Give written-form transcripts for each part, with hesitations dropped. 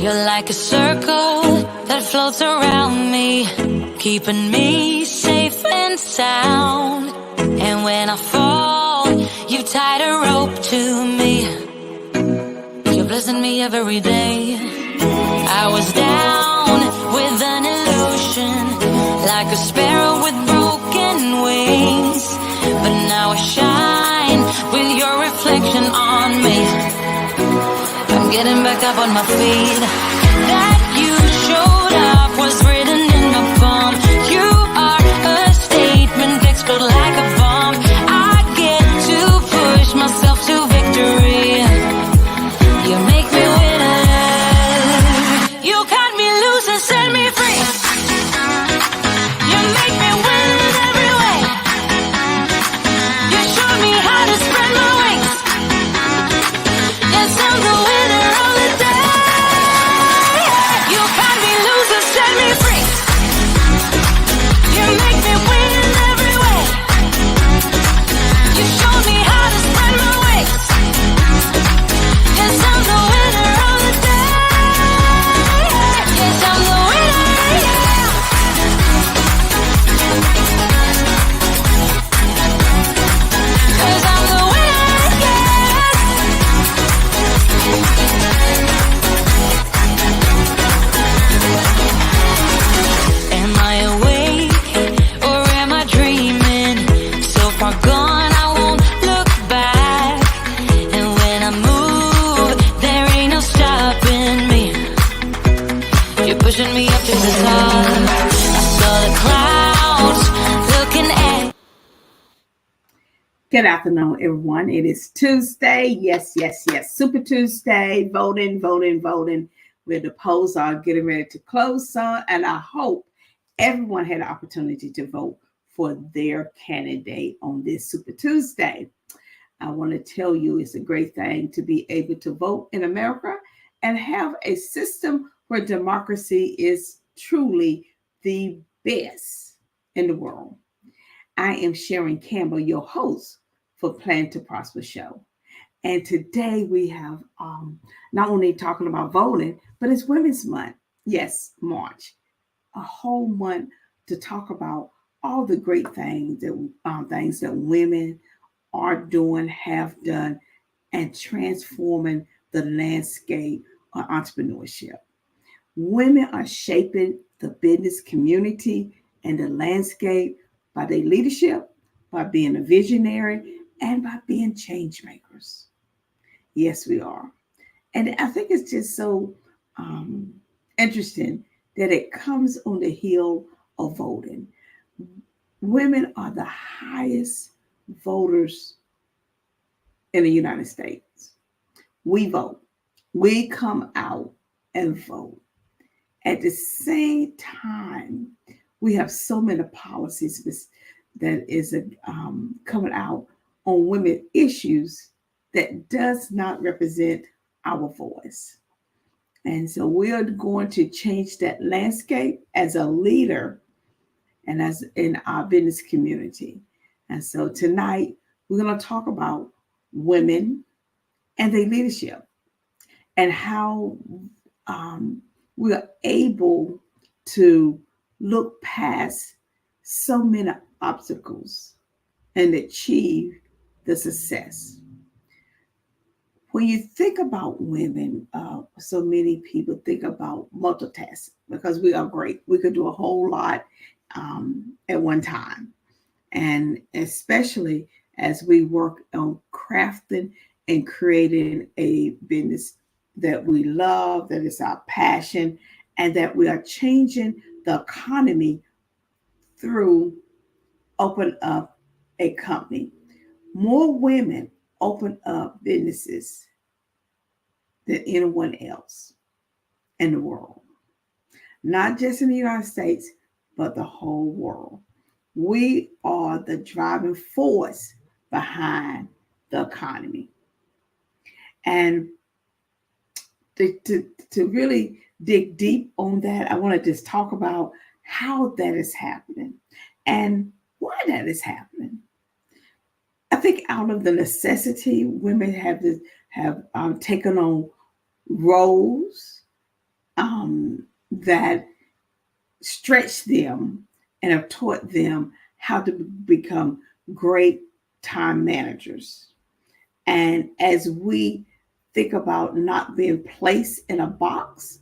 You're like a circle that floats around me, keeping me safe and sound. And when I fall, you tied a rope to me. You're blessing me every day. I was down with an illusion, like a sparrow with broken wings. But now I shine with your reflection on me. I'm getting back up on my feet. That you showed up was written in my palm. You are a statement that explode like a bomb. I get to push myself to victory. You make me winner. You cut me loose and set me free. You make me win in every way. You showed me how to spread my wings. Yes, I'm the winner of the day. You cut me loose and set me free. You make me win in every way. You showed me how to spread my wings. Yes, I'm the winner of the day. Yes, I'm the winner, yeah. 'Cause I'm the winner, yes. Am I awake or am I dreaming? So far gone, I won't look back. And when I move, there ain't no stopping me. You're pushing me up to the top. I saw the clouds looking at. Good afternoon, everyone. It is Tuesday. Yes, yes, yes. Super Tuesday. Voting. Where the polls are getting ready to close on. And I hope everyone had an opportunity to vote for their candidate on this Super Tuesday. I want to tell you it's a great thing to be able to vote in America and have a system where democracy is truly the best in the world. I am Sharon Campbell, your host for Plan to Prosper Show. And today we have not only talking about voting, but it's Women's Month. Yes, March. A whole month to talk about all the great things that women are doing, have done, and transforming the landscape of entrepreneurship. Women are shaping the business community and the landscape by their leadership, by being a visionary, and by being change makers. Yes, we are. And I think it's just so interesting that it comes on the heel of voting. Women are the highest voters in the United States. We vote. We come out and vote. At the same time, we have so many policies that is coming out on women issues that does not represent our voice. And so we are going to change that landscape as a leader and as in our business community. And so tonight we're going to talk about women and their leadership and how we are able to look past so many obstacles and achieve the success. When you think about women, so many people think about multitasking because we are great. We could do a whole lot at one time. And especially as we work on crafting and creating a business that we love, that is our passion, and that we are changing the economy through open up a company. More women open up businesses than anyone else in the world. Not just in the United States, but the whole world. We are the driving force behind the economy. And to really dig deep on that, I want to just talk about how that is happening and why that is happening. I think out of the necessity, women have taken on roles that stretched them and have taught them how to become great time managers. And as we think about not being placed in a box,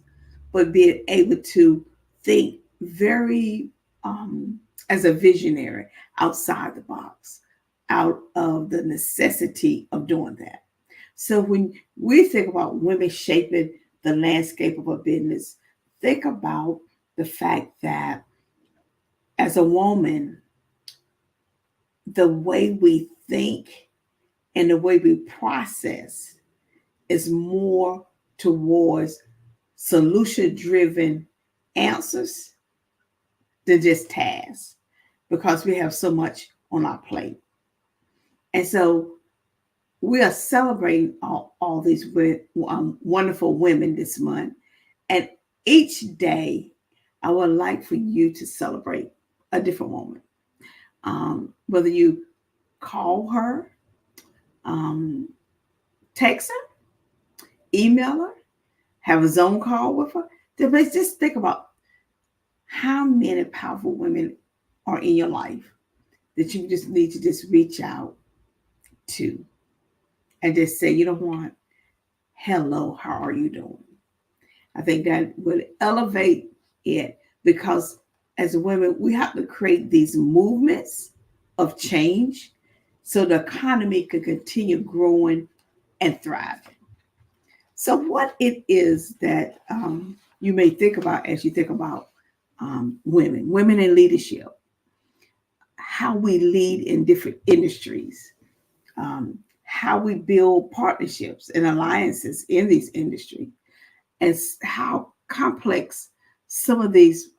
but being able to think very as a visionary outside the box, out of the necessity of doing that. So when we think about women shaping the landscape of a business, think about the fact that as a woman, the way we think and the way we process is more towards solution driven answers than just tasks because we have so much on our plate. And so we are celebrating all these wonderful women this month. And each day, I would like for you to celebrate a different woman. Whether you call her, text her, email her, have a Zoom call with her. Just think about how many powerful women are in your life that you just need to just reach out to and just say, you know what? Hello, how are you doing? I think that would elevate it because as women, we have to create these movements of change so the economy can continue growing and thriving. So what it is that you may think about as you think about women in leadership, how we lead in different industries, how we build partnerships and alliances in these industries, and how complex some of these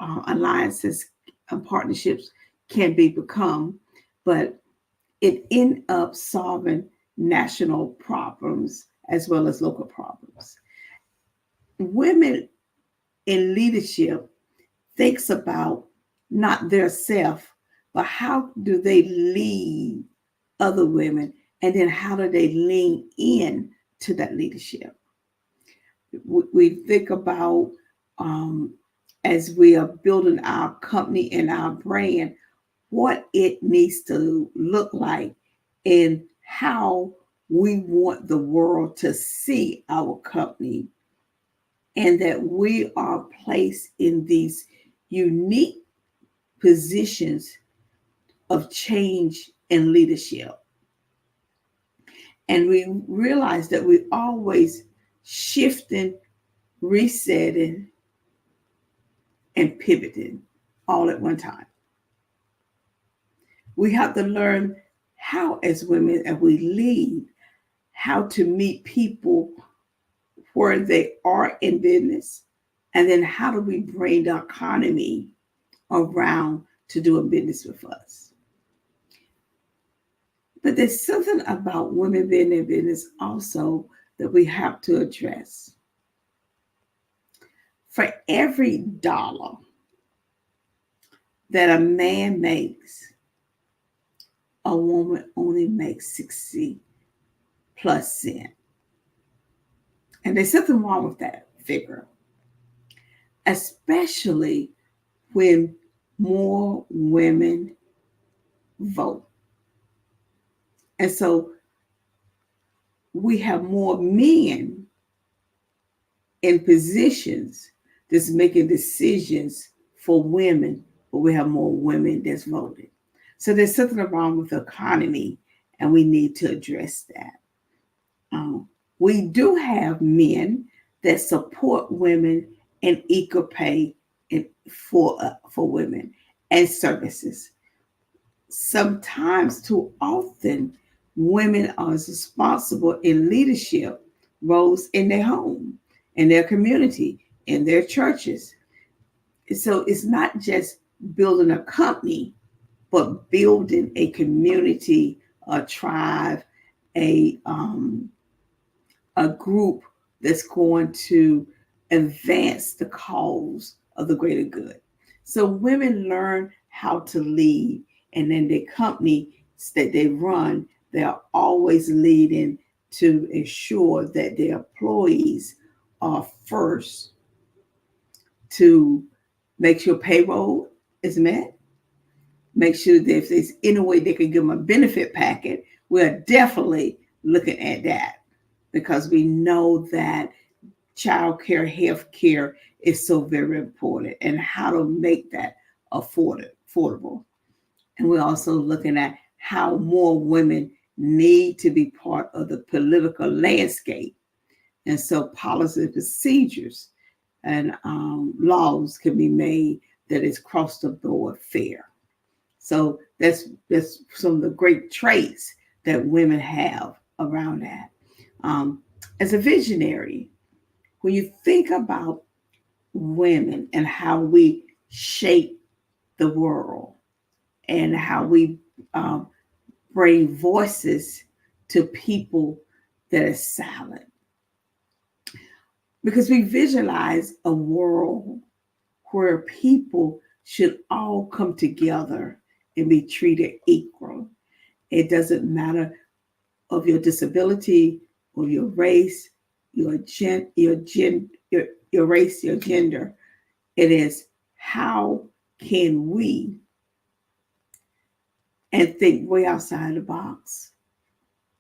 alliances and partnerships can become, but it end up solving national problems as well as local problems. Women in leadership thinks about not their self, but how do they lead other women, and then how do they lean in to that leadership? We think about as we are building our company and our brand, what it needs to look like and how we want the world to see our company, and that we are placed in these unique positions of change and leadership. And we realize that we're always shifting, resetting, and pivoting all at one time. We have to learn how, as women, as we lead, how to meet people where they are in business, and then how do we bring the economy around to do a business with us. But there's something about women being in business also that we have to address. For every dollar that a man makes, a woman only makes 60 plus cents. And there's something wrong with that figure, especially when more women vote. And so we have more men in positions that's making decisions for women, but we have more women that's voting. So there's something wrong with the economy, and we need to address that. We do have men that support women and equal pay for women and services. Sometimes, too often, women are responsible in leadership roles in their home, in their community, in their churches. So it's not just building a company, but building a community, a tribe, a group that's going to advance the cause of the greater good. So women learn how to lead, and then the companies that they run, they are always leading to ensure that their employees are first to make sure payroll is met, make sure that if there's any way they can give them a benefit packet, we're definitely looking at that, because we know that child care, health care is so very important, and how to make that affordable. And we're also looking at how more women need to be part of the political landscape. And so policy procedures and laws can be made that is cross the board fair. So that's some of the great traits that women have around that. As a visionary, when you think about women and how we shape the world and how we bring voices to people that are silent, because we visualize a world where people should all come together and be treated equal. It doesn't matter of your disability or your race, your race, your gender. It is how can we, and think way outside the box,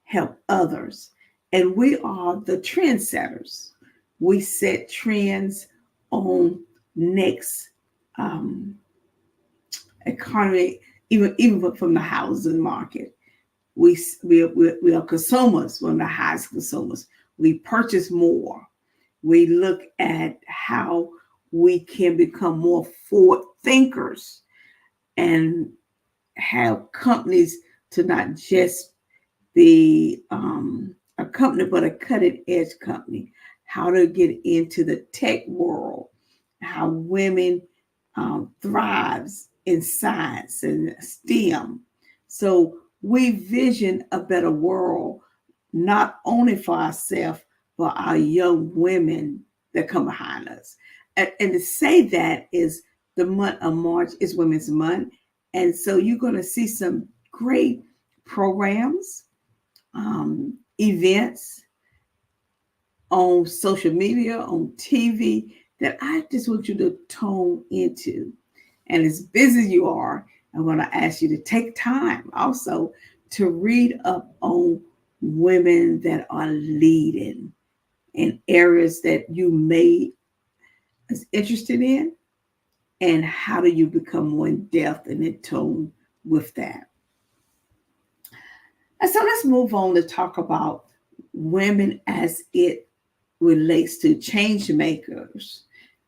help others. And we are the trendsetters. We set trends on next economy, even from the housing market. We are consumers, one of the highest consumers. We purchase more. We look at how we can become more forward thinkers and have companies to not just be a company, but a cutting edge company. How to get into the tech world, how women thrives in science and STEM. So we vision a better world, not only for ourselves, but our young women that come behind us. And to say that is the month of March is Women's Month. And so you're going to see some great programs, events on social media, on TV, that I just want you to tone into. And as busy as you are, I'm going to ask you to take time also to read up on women that are leading in areas that you may be interested in, and how do you become more in depth and in tone with that. And so let's move on to talk about women as it relates to change makers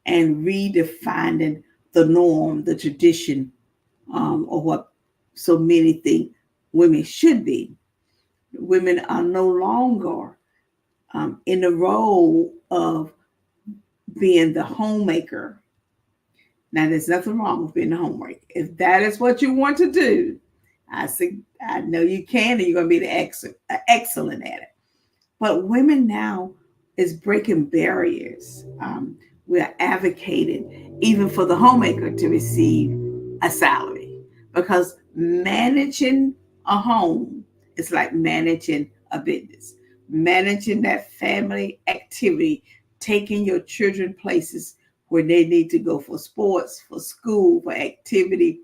and redefining the norm, the tradition, or what so many think women should be. Women are no longer in the role of being the homemaker. Now, there's nothing wrong with being a homemaker. If that is what you want to do, I know you can, and you're going to be excellent at it. But women now is breaking barriers. We're advocating even for the homemaker to receive a salary, because managing a home is like managing a business, managing that family activity, taking your children places where they need to go for sports, for school, for activity.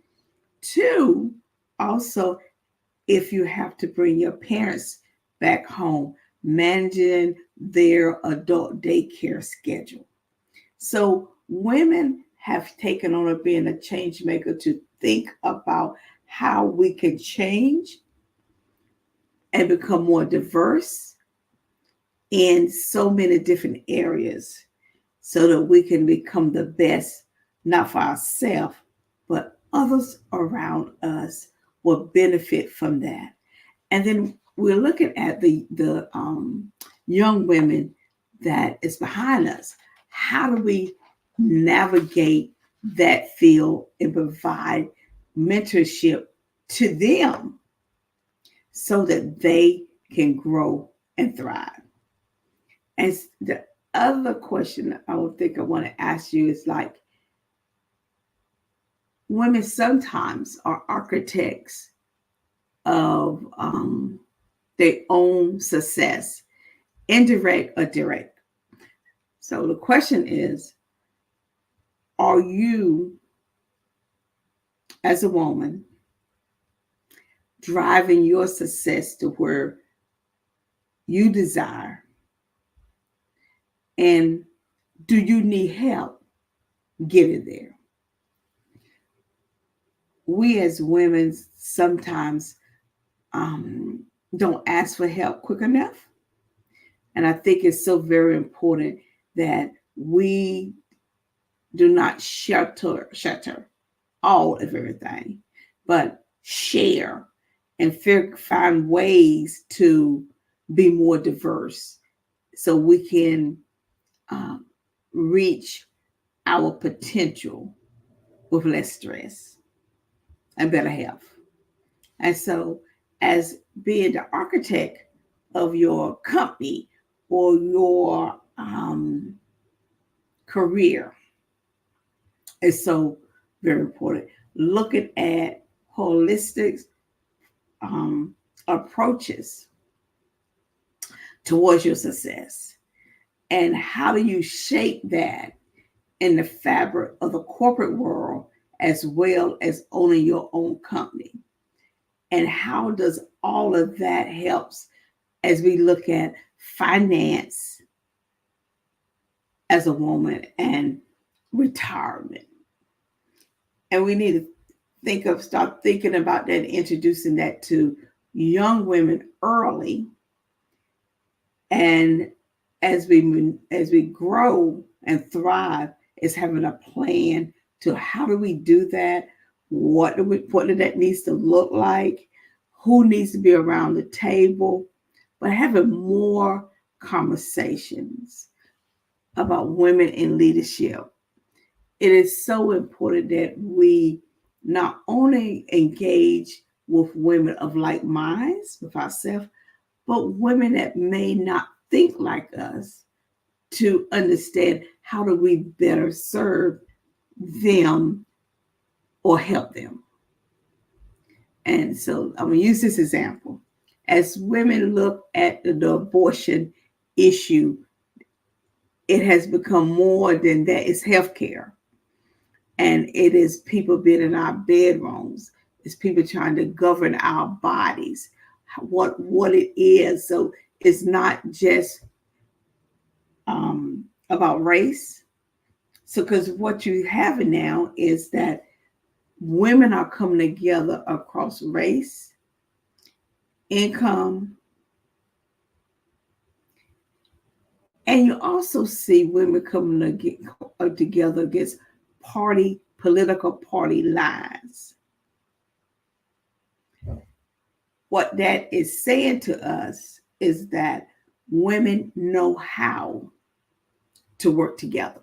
Two, also, if you have to bring your parents back home, managing their adult daycare schedule. So women have taken on being a change maker to think about how we can change and become more diverse in so many different areas, so that we can become the best, not for ourselves, but others around us will benefit from that. And then we're looking at the young women that is behind us. How do we navigate that field and provide mentorship to them so that they can grow and thrive? And the other question I would think I want to ask you is, like, women sometimes are architects of their own success, indirect or direct. So the question is, Are you, as a woman, driving your success to where you desire? And do you need help getting there? We as women sometimes don't ask for help quick enough. And I think it's so very important that we do not shelter all of everything, but share and find ways to be more diverse so we can reach our potential with less stress and better health. And so, as being the architect of your company or your career, is so very important. Looking at holistic approaches towards your success, and how do you shape that in the fabric of the corporate world as well as owning your own company, and how does all of that helps as we look at finance as a woman and retirement. And we need to start thinking about that, introducing that to young women early. And as we grow and thrive, is having a plan to how do we do that? What do that needs to look like? Who needs to be around the table? But having more conversations about women in leadership. It is so important that we not only engage with women of like minds with ourselves, but women that may not think like us, to understand how do we better serve them or help them. And so I'm going to use this example. As women look at the abortion issue, it has become more than that. It's healthcare. And it is people being in our bedrooms. It's people trying to govern our bodies, what it is. So it's not just about race. So because what you have now is that women are coming together across race, income, and you also see women coming together against political party lines. What that is saying to us is that women know how to work together.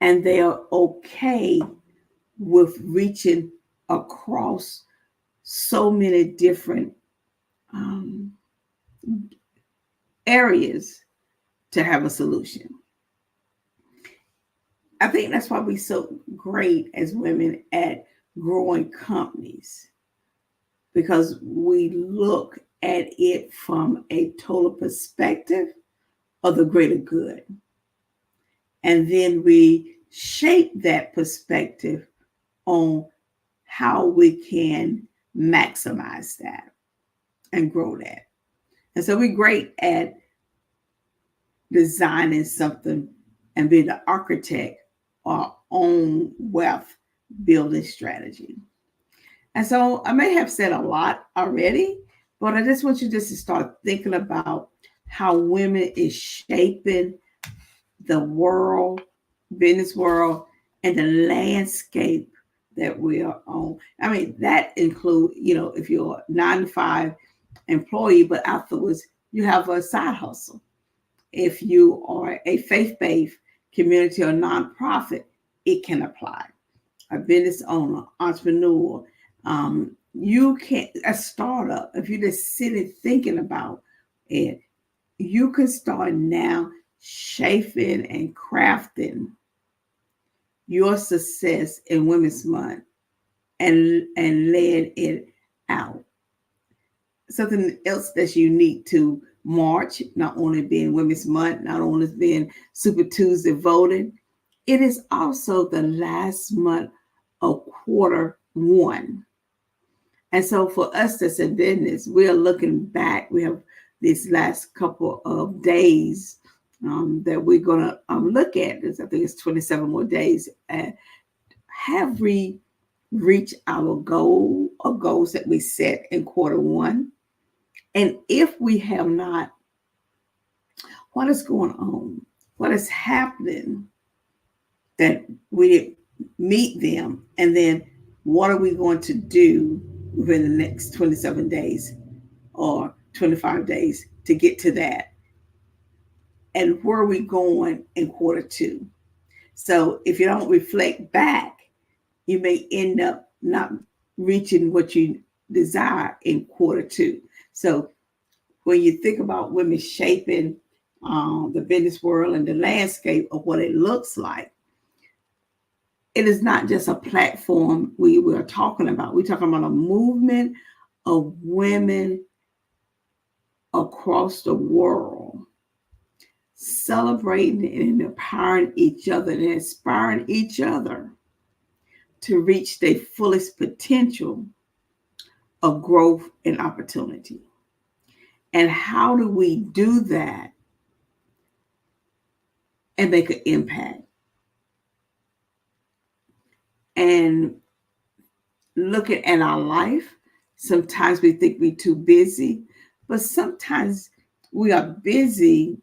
And they are okay with reaching across so many different areas to have a solution. I think that's why we're so great as women at growing companies, because we look at it from a total perspective of the greater good. And then we shape that perspective on how we can maximize that and grow that. And so we're great at designing something and being the architect of our own wealth building strategy. And so I may have said a lot already, but I just want you just to start thinking about how women is shaping the world, business world, and the landscape that we are on. I mean, that includes, if you're a 9-to-5 employee, but afterwards you have a side hustle. If you are a faith-based community or nonprofit, it can apply. A business owner, entrepreneur, you can, a startup, if you're just sitting thinking about it, you can start now shaping and crafting your success in Women's Month and laying it out. Something else that's unique to March, not only being Women's Month, not only being Super Tuesday voting, It is also the last month of quarter one. And so for us that's in business, we're looking back. We have these last couple of days that we're going to look at. I think it's 27 more days. Have we reached our goal or goals that we set in quarter one? And if we have not, what is going on? What is happening that we didn't meet them? And then what are we going to do within the next 27 days or 25 days to get to that? And where are we going in quarter two? So if you don't reflect back, you may end up not reaching what you desire in quarter two. So when you think about women shaping the business world and the landscape of what it looks like, it is not just a platform we are talking about. We're talking about a movement of women across the world celebrating and empowering each other and inspiring each other to reach their fullest potential of growth and opportunity. And how do we do that and make an impact? And looking at our life, sometimes we think we're too busy, but sometimes we are busy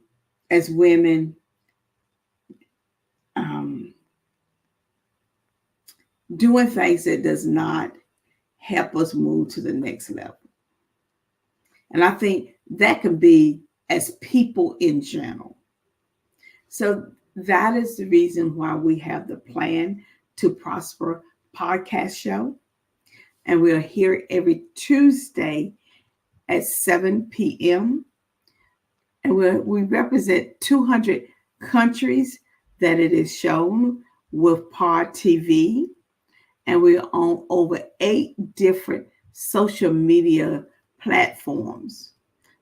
as women doing things that does not help us move to the next level. And I think that can be as people in general. So that is the reason why we have the Plan to Prosper podcast show. And we're here every Tuesday at 7 p.m. And we represent 200 countries that it is shown with Pod TV. And we're on over 8 different social media platforms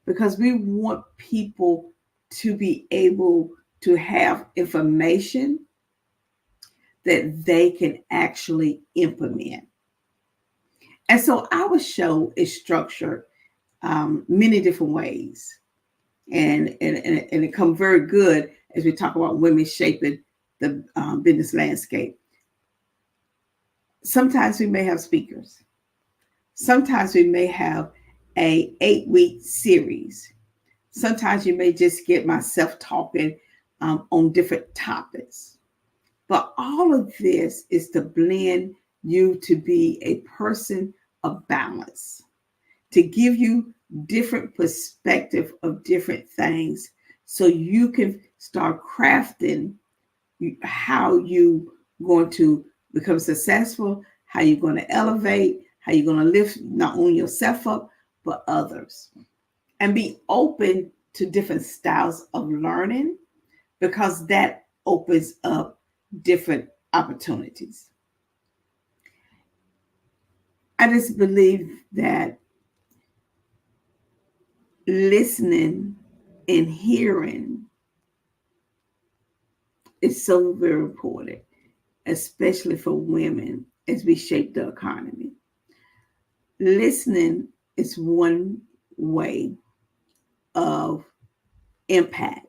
because we want people to be able to have information that they can actually implement. And so our show is structured many different ways. And it comes very good as we talk about women shaping the business landscape. Sometimes we may have speakers. Sometimes we may have a 8-week series. Sometimes you may just get myself talking on different topics. But all of this is to blend you to be a person of balance, to give you different perspective of different things so you can start crafting how you going to become successful, how you're going to elevate, how you're going to lift not only yourself up, but others. And be open to different styles of learning because that opens up different opportunities. I just believe that listening and hearing is so very important, especially for women as we shape the economy. Listening is one way of impact.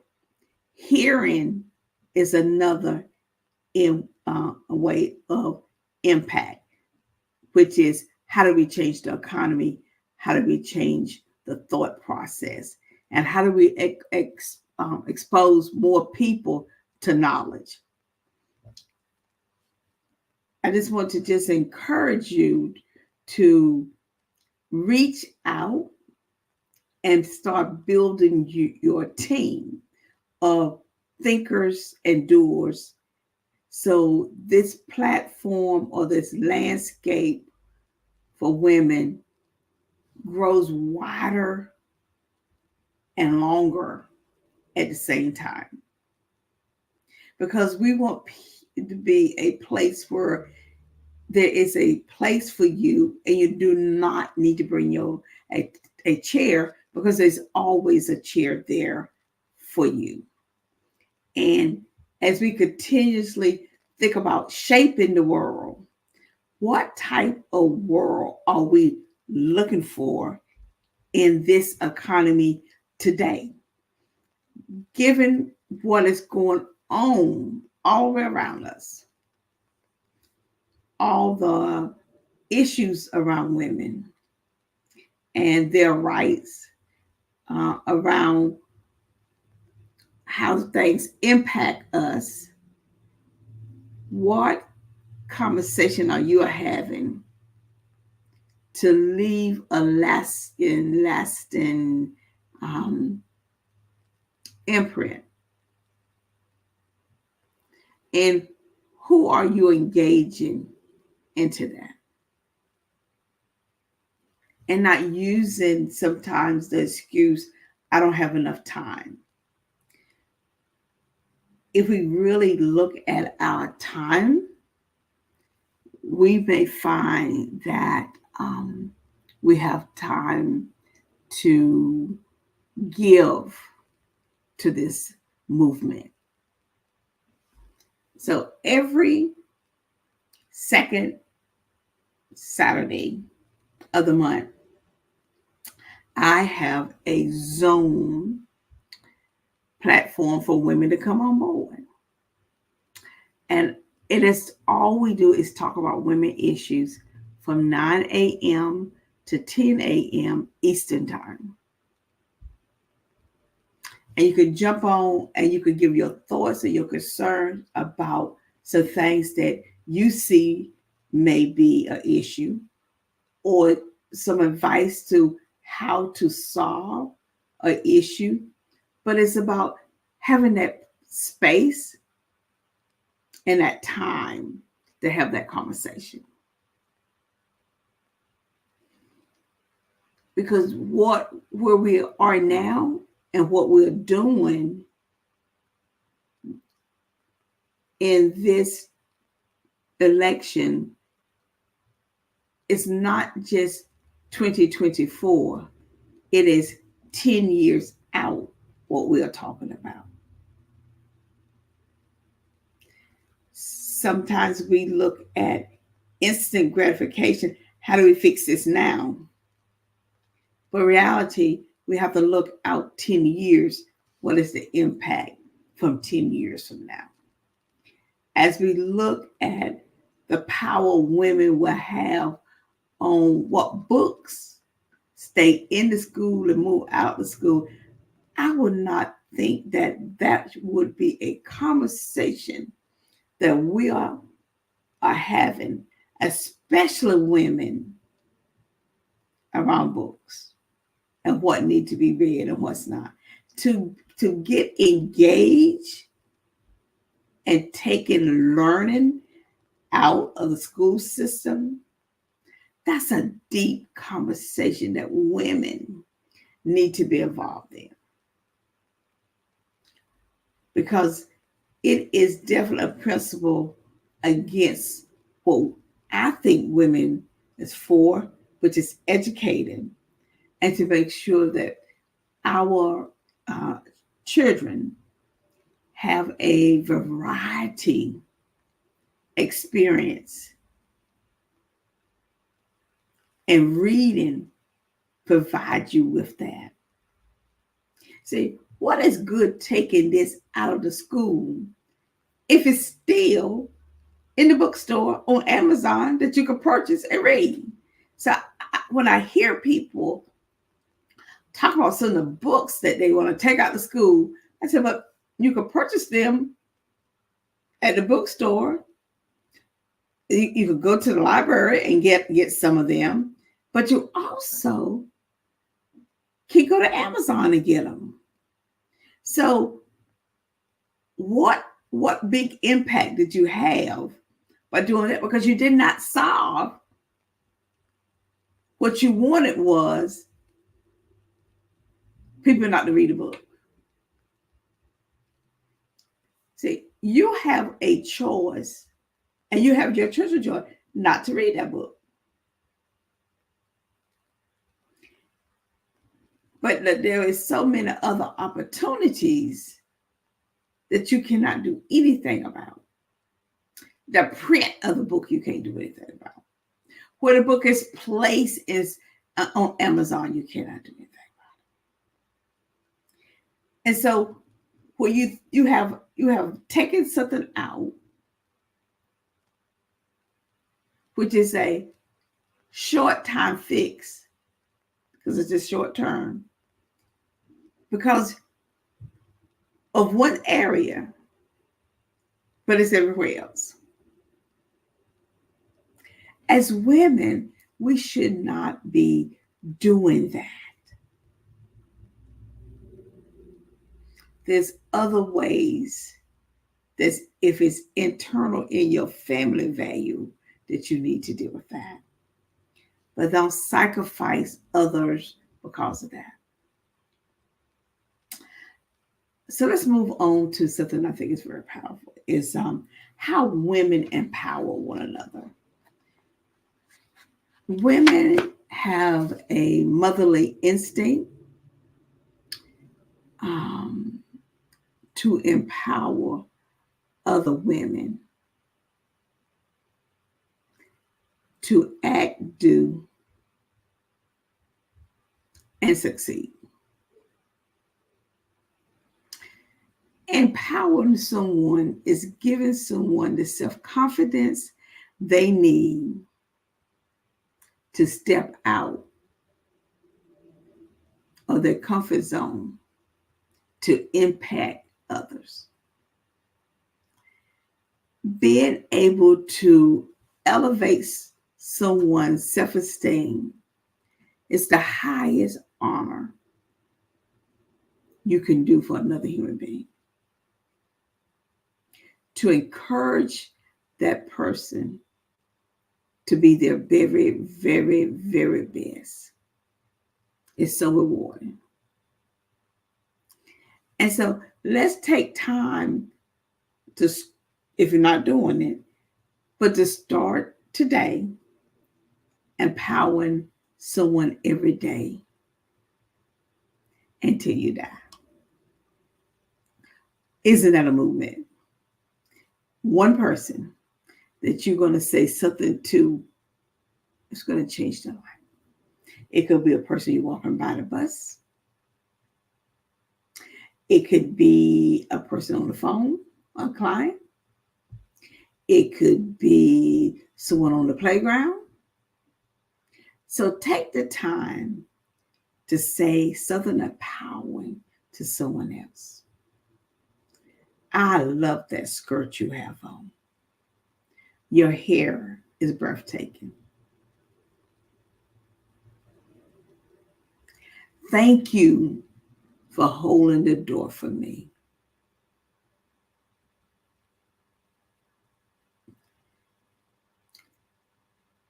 Hearing is another way of impact, which is how do we change the economy? How do we change the thought process? And how do we expose more people to knowledge? I just want to just encourage you to reach out and start building your team of thinkers and doers. So this platform or this landscape for women grows wider and longer at the same time. Because we want to be a place where there is a place for you and you do not need to bring a chair because there's always a chair there for you. And as we continuously think about shaping the world, what type of world are we looking for in this economy today? Given what is going on all around us, all the issues around women and their rights, around how things impact us, what conversation are you having to leave a lasting imprint? And who are you engaging into that? And not using sometimes the excuse, I don't have enough time. If we really look at our time, we may find that we have time to give to this movement. So every second Saturday of the month, I have a Zoom platform for women to come on board. And it is all we do is talk about women issues from 9 a.m. to 10 a.m. Eastern Time. And you can jump on and you can give your thoughts or your concerns about some things that you see may be an issue, or some advice to how to solve an issue. But it's about having that space and that time to have that conversation. Because where we are now and what we're doing in this election is not just 2024, it is 10 years out what we are talking about. Sometimes we look at instant gratification. How do we fix this now? But in reality, we have to look out 10 years. What is the impact from 10 years from now? As we look at the power women will have on what books stay in the school and move out of school, I would not think that would be a conversation that we are having, especially women, around books and what need to be read and what's not. To get engaged and taking learning out of the school system, that's a deep conversation that women need to be involved in. Because it is definitely a principle against what I think women is for, which is educating and to make sure that our children have a variety experience. And reading provides you with that. See, what is good taking this out of the school if it's still in the bookstore on Amazon that you can purchase and read? So when I hear people talk about some of the books that they want to take out of school, I said, but you can purchase them at the bookstore. You can go to the library and get some of them, but you also can go to Amazon and get them. So what big impact did you have by doing that? Because you did not solve what you wanted was people not to read a book. See, you have a choice, and you have your children's choice not to read that book. But there is so many other opportunities that you cannot do anything about. The print of the book you can't do anything about. Where the book is placed is on Amazon, you cannot do anything about it. And so where you have taken something out, which is a short time fix, because it's just short term, because of one area, but it's everywhere else. As women, we should not be doing that. There's other ways that if it's internal in your family value, that you need to deal with that. But don't sacrifice others because of that. So let's move on to something I think is very powerful, is how women empower one another. Women have a motherly instinct to empower other women to act, do, and succeed. Empowering someone is giving someone the self-confidence they need to step out of their comfort zone to impact others. Being able to elevate someone's self-esteem is the highest honor you can do for another human being. To encourage that person to be their very, very, very best is so rewarding. And so let's take time to, if you're not doing it, but to start today empowering someone every day until you die. Isn't that a movement? One person that you're going to say something to is going to change their life. It could be a person you're walking by the bus. It could be a person on the phone, a client. It could be someone on the playground. So take the time to say something empowering to someone else. I love that skirt you have on. Your hair is breathtaking. Thank you for holding the door for me.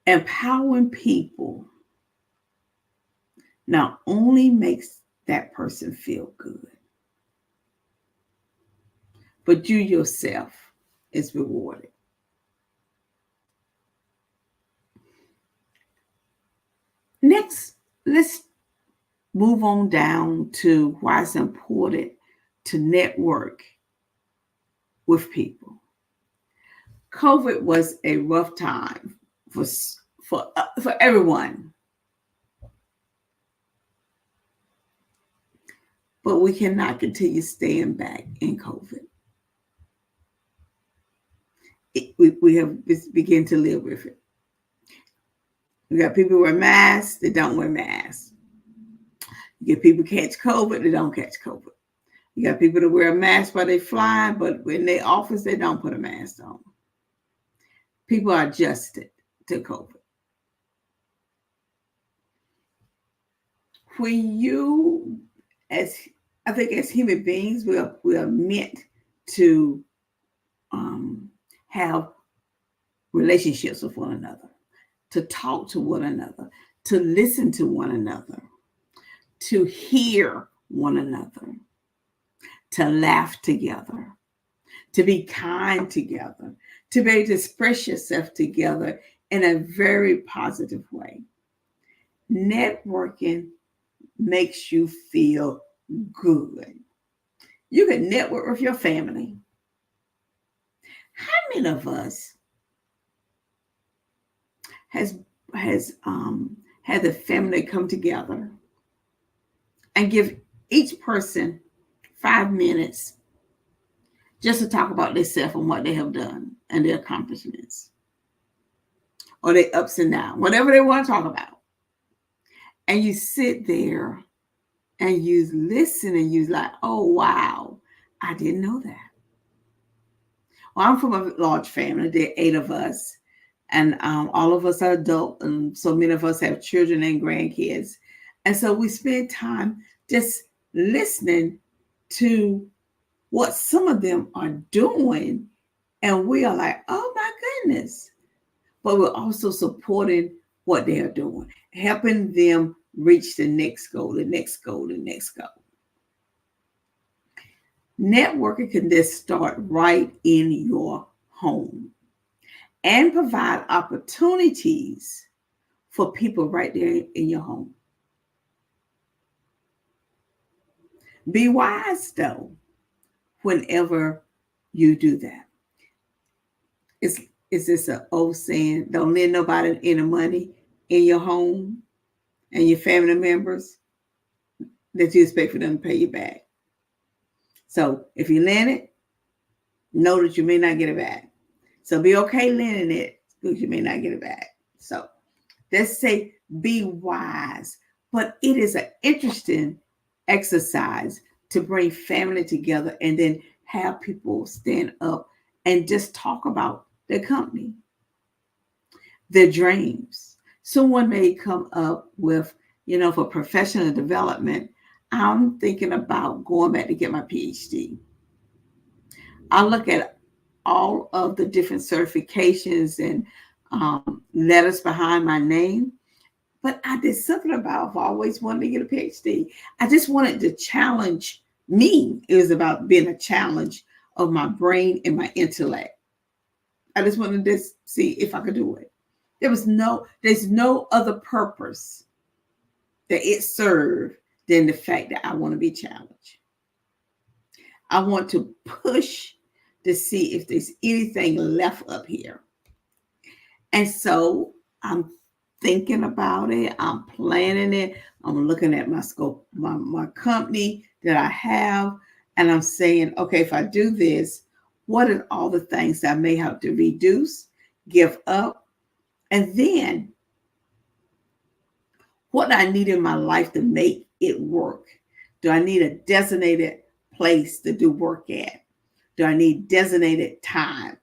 Empowering people not only makes that person feel good, but you yourself is rewarded. Next, let's move on down to why it's important to network with people. COVID was a rough time for everyone. But we cannot continue staying back in COVID. We have begun to live with it. We got people who wear masks, they don't wear masks. You get people catch COVID, they don't catch COVID. You got people that wear a mask while they fly, but in their office, they don't put a mask on. People are adjusted to COVID. When you, as human beings, we are meant to have relationships with one another, to talk to one another, to listen to one another, to hear one another, to laugh together, to be kind together, to be able to express yourself together in a very positive way. Networking makes you feel good. You can network with your family. How many of us has had the family come together and give each person 5 minutes just to talk about themselves and what they have done and their accomplishments or their ups and downs, whatever they want to talk about. And you sit there and you listen and you're like, oh, wow, I didn't know that. Well, I'm from a large family. There are 8 of us. And all of us are adult. And so many of us have children and grandkids. And so we spend time just listening to what some of them are doing. And we are like, oh my goodness. But we're also supporting what they are doing, helping them reach the next goal, the next goal, the next goal. Networking can just start right in your home and provide opportunities for people right there in your home. Be wise, though, whenever you do that. Is this an old saying? Don't lend nobody any money in your home and your family members that you expect for them to pay you back. So if you lend it, know that you may not get it back. So be okay lending it because you may not get it back. So let's say be wise. But it is an interesting exercise to bring family together and then have people stand up and just talk about their company, their dreams. Someone may come up with, for professional development, I'm thinking about going back to get my PhD. I look at all of the different certifications and letters behind my name, but I did something about, I've always wanted to get a PhD. I just wanted to challenge me. It was about being a challenge of my brain and my intellect. I just wanted to see if I could do it. There's no other purpose that it served than the fact that I want to be challenged. I want to push to see if there's anything left up here. And so I'm thinking about it. I'm planning it. I'm looking at my scope, my company that I have. And I'm saying, okay, if I do this, what are all the things that I may have to reduce, give up? And then what I need in my life to make it work? Do I need a designated place to do work at? Do I need designated time?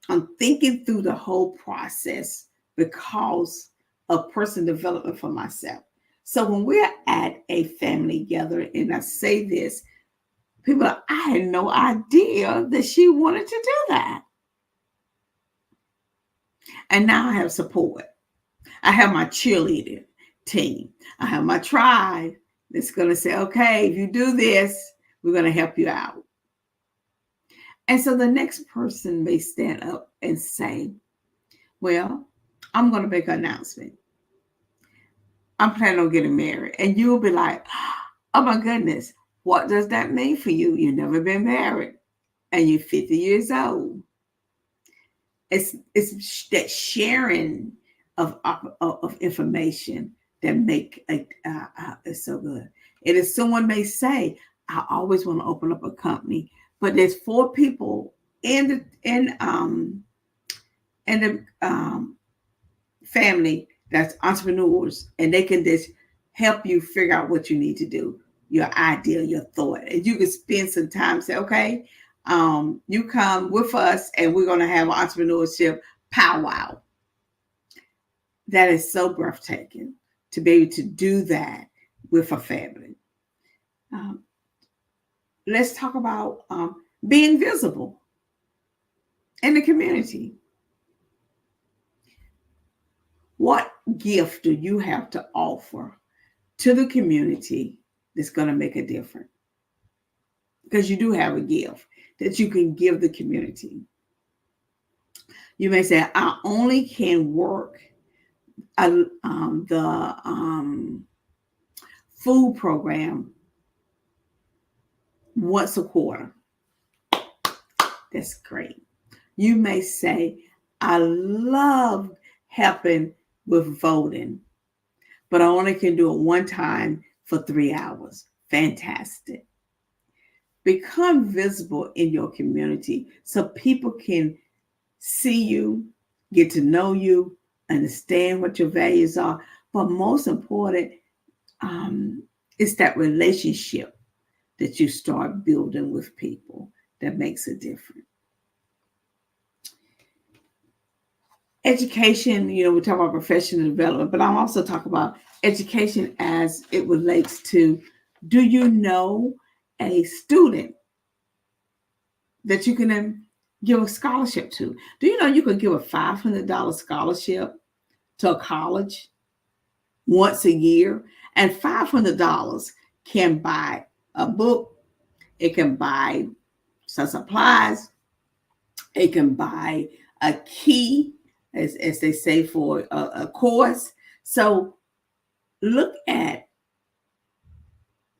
I'm thinking through the whole process because of personal development for myself. So when we're at a family gathering, and I say this, people are, I had no idea that she wanted to do that. And now I have support. I have my cheerleader team. I have my tribe that's going to say, okay, if you do this, we're going to help you out. And so the next person may stand up and say, well, I'm going to make an announcement. I'm planning on getting married. And you'll be like, oh my goodness, what does that mean for you? You've never been married and you're 50 years old. It's that sharing of information that make it so good. It is someone may say, I always want to open up a company, but there's 4 people in the family that's entrepreneurs, and they can just help you figure out what you need to do, your idea, your thought, and you can spend some time and say, okay, you come with us, and we're going to have an entrepreneurship powwow. That is so breathtaking to be able to do that with a family. Let's talk about being visible in the community. What gift do you have to offer to the community that's going to make a difference? Because you do have a gift that you can give the community. You may say, I only can work the food program once a quarter. That's great. You may say, I love helping with voting, but I only can do it one time for 3 hours. Fantastic. Become visible in your community so people can see you, get to know you, understand what your values are. But most important, it's that relationship that you start building with people that makes a difference. Education, we talk about professional development, but I'm also talking about education as it relates to, do you know a student that you can give a scholarship to? Do you know you can give a $500 scholarship to a college once a year? And $500 can buy a book, it can buy some supplies, it can buy a key, as they say, for a course. So look at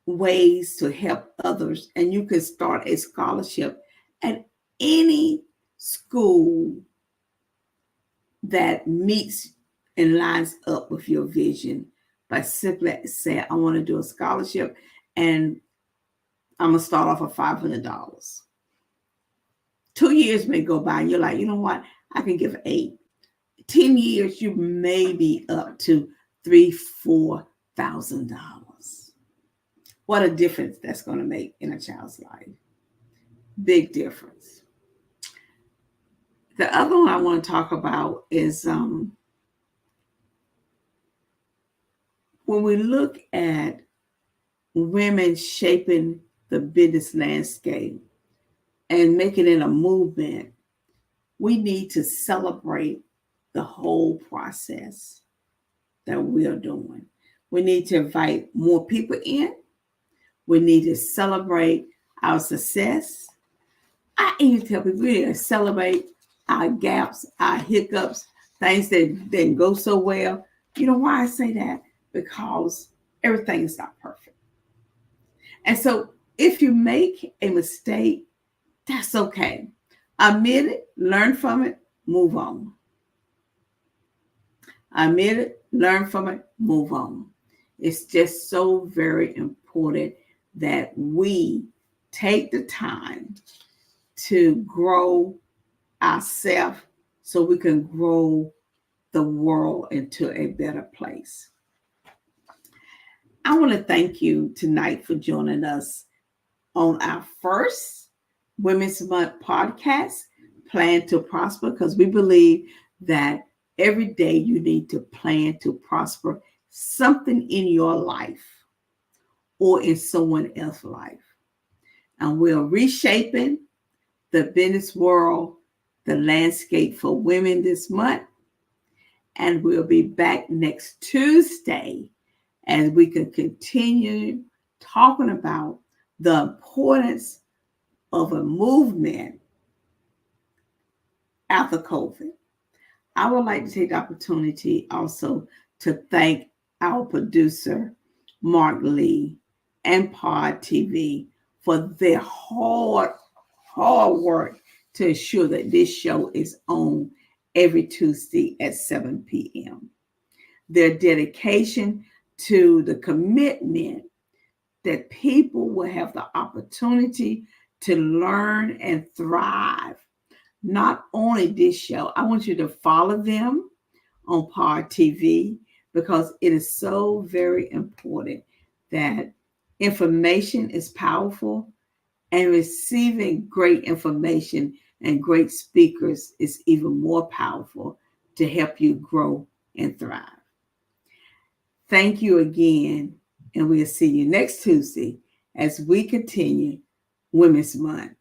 ways to help others, and you can start a scholarship at any school that meets and lines up with your vision by simply saying, I want to do a scholarship and I'm going to start off at $500. 2 years may go by and you're like, you know what? I can give 8. 10 years, you may be up to $3,000-$4,000. What a difference that's going to make in a child's life. Big difference. The other one I want to talk about is when we look at women shaping the business landscape and making it a movement, we need to celebrate the whole process that we are doing. We need to invite more people in. We need to celebrate our success. I even tell people we need to celebrate our gaps, our hiccups, things that didn't go so well. You know why I say that? Because everything is not perfect. And so if you make a mistake, that's okay. Admit it, learn from it, move on. Admit it, learn from it, move on. It's just so very important that we take the time to grow ourselves so we can grow the world into a better place. I want to thank you tonight for joining us on our first Women's Month podcast, Plan to Prosper, because we believe that every day you need to plan to prosper something in your life or in someone else's life. And we're reshaping the business world, the landscape for women this month. And we'll be back next Tuesday as we can continue talking about the importance of a movement after COVID. I would like to take the opportunity also to thank our producer, Mark Lee, and Pod TV for their hard work to ensure that this show is on every Tuesday at 7 p.m. Their dedication to the commitment that people will have the opportunity to learn and thrive. Not only this show, I want you to follow them on Pod TV because it is so very important that information is powerful and receiving great information and great speakers is even more powerful to help you grow and thrive. Thank you again, and we'll see you next Tuesday as we continue Women's Month.